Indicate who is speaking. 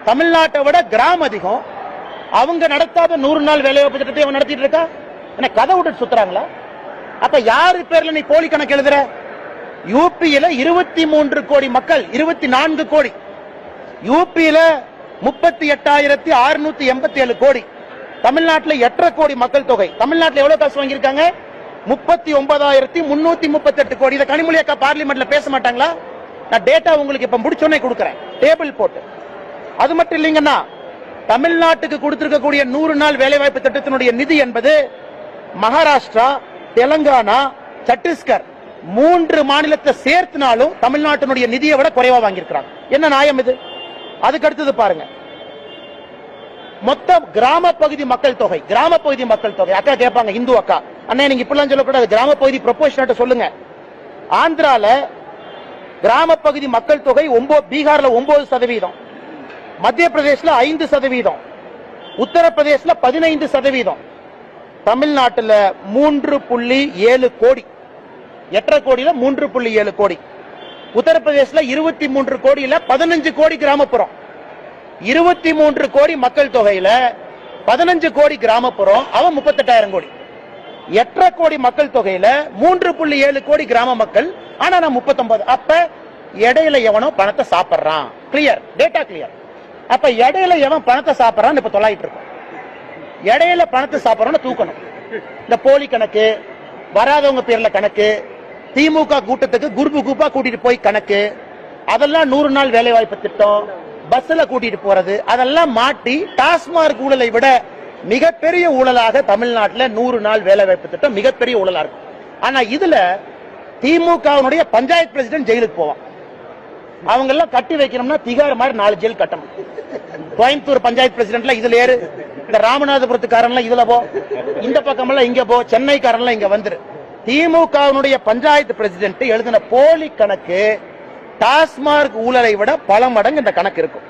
Speaker 1: தமிழ்நாட்டை விட கிராமம் அதிகம். அவங்க நடத்தாத 100 நாள் வேலைவாய்ப்பு திட்டத்தை அவன் நடத்திட்டு இருக்கா. என்ன கதை விட்டு சுத்துறாங்களா? அப்ப யாரு பேர்ல நீ போலி கணக்கு எழுதுற? யூபியில 23 கோடி மக்கள், 24 கோடி. யூபியில 38,687 கோடி. தமிழ்நாட்டில் 8.5 கோடி மக்கள் தொகை. தமிழ்நாட்டில் எவ்வளவு காசு வாங்கியிருக்காங்க? 39,338 கோடி. இதை கனிமொழி அக்கா பார்லிமெண்ட்ல பேச மாட்டாங்களா? நான் டேட்டா உங்களுக்கு இப்ப முடிச்சோன்னே கொடுக்கிறேன், டேபிள் போட்டு. அது மட்டும் இல்லைங்கன்னா, தமிழ்நாட்டுக்கு கொடுத்திருக்கக்கூடிய 100 நாள் வேலைவாய்ப்பு திட்டத்தினுடைய நிதி என்பது மகாராஷ்டிரா, தெலங்கானா, சத்தீஸ்கர் 3 மாநிலத்தை சேர்த்துனாலும் தமிழ்நாட்டினுடைய நிதியை விட குறைவா வாங்கியிருக்கிறாங்க. என்ன நியாயம் இது? அதுக்கு அடுத்தது பாருங்க, மொத்த கிராம பகுதி மக்கள் தொகை. கிராம பகுதி மக்கள் தொகை அக்கா கேட்பாங்க, இந்து அக்கா, அண்ணா நீங்க இப்படிலாம் சொல்லக்கூடாது, கிராம பகுதி ப்ரொபோர்ஷனேட் சொல்லுங்க. ஆந்திரால கிராம பகுதி மக்கள் தொகை பீகார்ல 9%, மத்திய பிரதேசல 5%, உத்தரப்பிரதேசல 15%, தமிழ்நாட்டில் 3.7 கோடி. 8.5 கோடியில 3.7 கோடி. உத்தரப்பிரதேசல 23 கோடியில 15 கோடி கிராமப்புறம். 23 கோடி மக்கள் தொகையில 15 கோடி கிராமப்புறம், அவன் 38,000 கோடி. 8.5 கோடி மக்கள் தொகையில 3.7 கோடி கிராம மக்கள், ஆனா நான் 39. அப்ப இடையில எவனோ பணத்தை சாப்பிடுறான். Clear, data clear. அப்ப இடையில எவன் பணத்தை சாப்பிடுறான் இப்ப தொலைட்டு இருக்கும். இடையில பணத்தை சாப்பிடறோம்னு தூக்கணும். இந்த போலி கணக்கு, வராதவங்க பேர்ல கணக்கு, திமுக கூட்டத்துக்கு குரூப் குரூப்பா கூட்டிட்டு போய் கணக்கு, அதெல்லாம் 100 நாள் வேலை வாய்ப்பு திட்டம், பஸ்ல கூட்டிட்டு போறது, அதெல்லாம் மாட்டி டாஸ்மார்க் ஊழலை விட மிகப்பெரிய ஊழலாக தமிழ்நாட்டில் 100 நாள் வேலை வாய்ப்பு திட்டம் மிகப்பெரிய ஊழலா இருக்கும். ஆனா இதுல திமுகவுடைய பஞ்சாயத்து பிரசிடென்ட் ஜெயிலுக்கு போவான். அவங்க எல்லாம் கட்டி வைக்கணும்னா திகார் மாதிரி 4 ஜெயில் கட்டணும். கோயம்புத்தூர் பஞ்சாயத்து பிரசிடென்ட்ல இதுல ஏறு, இந்த ராமநாதபுரத்துக்காரன்ல இதுல போ, இந்த பக்கமெல்லாம் இங்க போ, சென்னைக்காரன்ல இங்க வந்துரு. திமுகவுடைய பஞ்சாயத்து பிரசிடென்ட் எழுதின போலி கணக்கு டாஸ்மார்க் ஊழலை விட பல மடங்கு இந்த கணக்கு இருக்கும்.